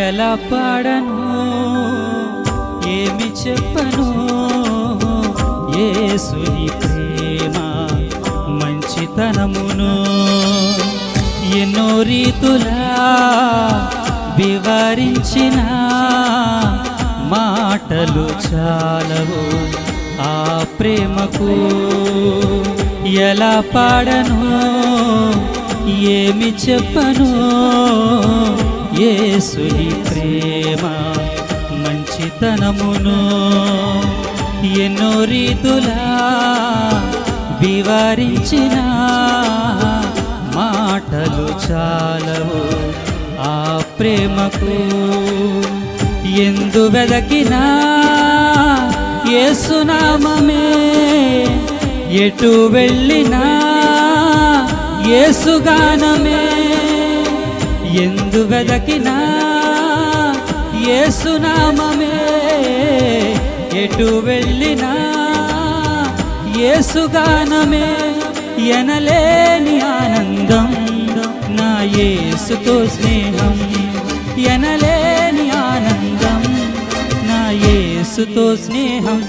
ఎలా పాడను ఏమి చెప్పను యేసుని ప్రేమ మంచితనమును ఎన్నో రీతులా వివరించిన మాటలు చాలవు ఆ ప్రేమకు. ఎలా పాడను ఏమి చెప్పను యేసుని ప్రేమ మంచితనమును ఎన్నో రీతులా వివరించిన మాటలు చాలవు ఆ ప్రేమకు. ఎందు వెదకినా యేసునామమే ఎటు వెళ్ళినా యేసుగానమే. ఎందు వెదకినా యేసునామమే ఎటు వెళ్ళినా యేసుగానమే. ఎనలేని ఆనందం నా యేసుతో స్నేహం, ఎనలేని ఆనందం నా యేసుతో స్నేహం.